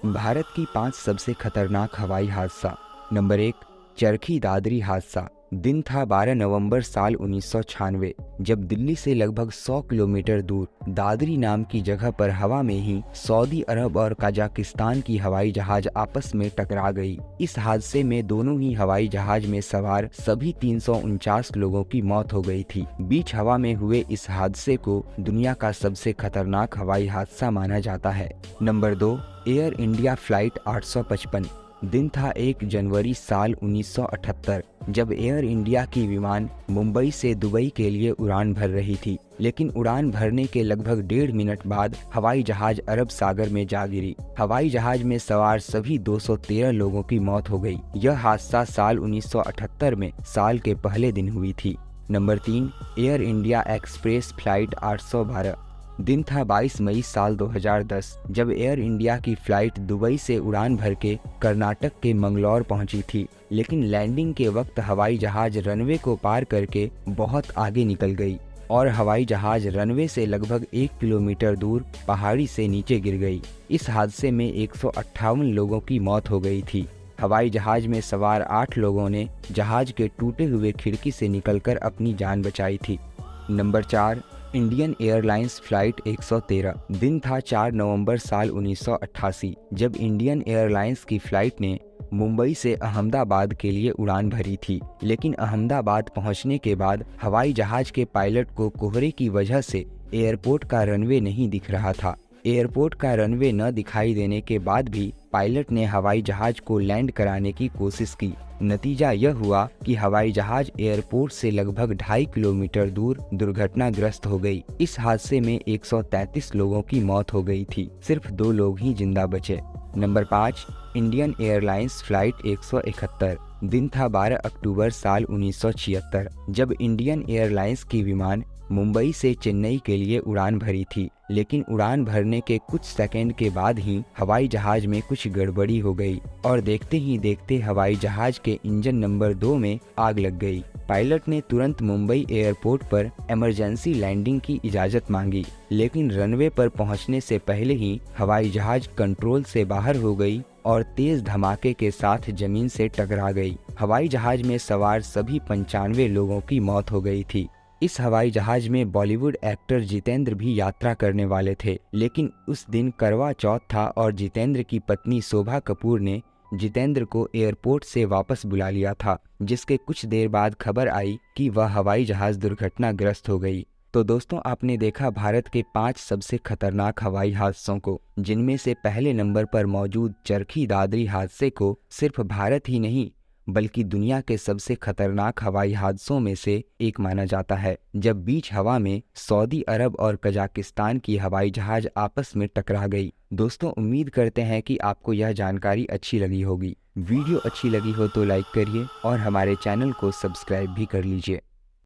भारत की 5 सबसे खतरनाक हवाई हादसा। नंबर 1, चरखी दादरी हादसा। दिन था 12 नवंबर साल 1996, जब दिल्ली से लगभग 100 किलोमीटर दूर दादरी नाम की जगह पर हवा में ही सऊदी अरब और कजाकिस्तान की हवाई जहाज आपस में टकरा गई। इस हादसे में दोनों ही हवाई जहाज में सवार सभी 349 लोगों की मौत हो गई थी। बीच हवा में हुए इस हादसे को दुनिया का सबसे खतरनाक हवाई हादसा माना जाता है। Number 2, air India flight 855। दिन था 1 जनवरी साल 1978, जब एयर इंडिया की विमान मुंबई से दुबई के लिए उड़ान भर रही थी, लेकिन उड़ान भरने के लगभग 1.5 मिनट बाद हवाई जहाज अरब सागर में जा गिरी। हवाई जहाज में सवार सभी 213 लोगों की मौत हो गई। यह हादसा साल 1978 में साल के पहले दिन हुई थी। Number 3, air India express flight 812। दिन था 22 मई साल 2010, जब एयर इंडिया की फ्लाइट दुबई से उड़ान भर के कर्नाटक के मंगलौर पहुंची थी, लेकिन लैंडिंग के वक्त हवाई जहाज रनवे को पार करके बहुत आगे निकल गई और हवाई जहाज रनवे से लगभग 1 किलोमीटर दूर पहाड़ी से नीचे गिर गई। इस हादसे में 158 लोगों की मौत हो गई थी। हवाई जहाज में सवार 8 लोगों ने जहाज के टूटे हुए खिड़की से निकलकर अपनी जान बचाई थी। Number 4, Indian airlines flight 113। दिन था 4 नवंबर साल 1988, जब इंडियन एयरलाइंस की फ्लाइट ने मुंबई से अहमदाबाद के लिए उड़ान भरी थी, लेकिन अहमदाबाद पहुंचने के बाद हवाई जहाज के पायलट को कोहरे की वजह से एयरपोर्ट का रनवे नहीं दिख रहा था। एयरपोर्ट का रनवे न दिखाई देने के बाद भी पायलट ने हवाई जहाज को लैंड कराने की कोशिश की। नतीजा यह हुआ कि हवाई जहाज एयरपोर्ट से लगभग 2.5 किलोमीटर दूर दुर्घटनाग्रस्त हो गई। इस हादसे में 133 लोगों की मौत हो गई थी, सिर्फ 2 लोग ही जिंदा बचे। Number 5, Indian airlines flight 171। दिन था 12 अक्टूबर साल 1976, जब इंडियन एयरलाइंस की विमान मुंबई से चेन्नई के लिए उड़ान भरी थी, लेकिन उड़ान भरने के कुछ सेकंड के बाद ही हवाई जहाज में कुछ गड़बड़ी हो गई और देखते ही देखते हवाई जहाज के इंजन नंबर 2 में आग लग गई। पायलट ने तुरंत मुंबई एयरपोर्ट पर इमरजेंसी लैंडिंग की इजाजत मांगी, लेकिन रनवे पर पहुंचने से पहले ही हवाई जहाज कंट्रोल से बाहर हो गई और तेज धमाके के साथ जमीन से टकरा गई। हवाई जहाज में सवार सभी 95 लोगों की मौत हो गई थी। इस हवाई जहाज में बॉलीवुड एक्टर जितेंद्र भी यात्रा करने वाले थे, लेकिन उस दिन करवा चौथ था और जितेंद्र की पत्नी शोभा कपूर ने जितेंद्र को एयरपोर्ट से वापस बुला लिया था, जिसके कुछ देर बाद खबर आई कि वह हवाई जहाज दुर्घटनाग्रस्त हो गई। तो दोस्तों, आपने देखा भारत के 5 सबसे खतरनाक हवाई हादसों को, जिनमें से पहले नंबर पर मौजूद चरखी दादरी हादसे को सिर्फ भारत ही नहीं बल्कि दुनिया के सबसे खतरनाक हवाई हादसों में से एक माना जाता है, जब बीच हवा में सऊदी अरब और कजाकिस्तान की हवाई जहाज आपस में टकरा गई। दोस्तों, उम्मीद करते हैं कि आपको यह जानकारी अच्छी लगी होगी। वीडियो अच्छी लगी हो तो लाइक करिए और हमारे चैनल को सब्सक्राइब भी कर लीजिए।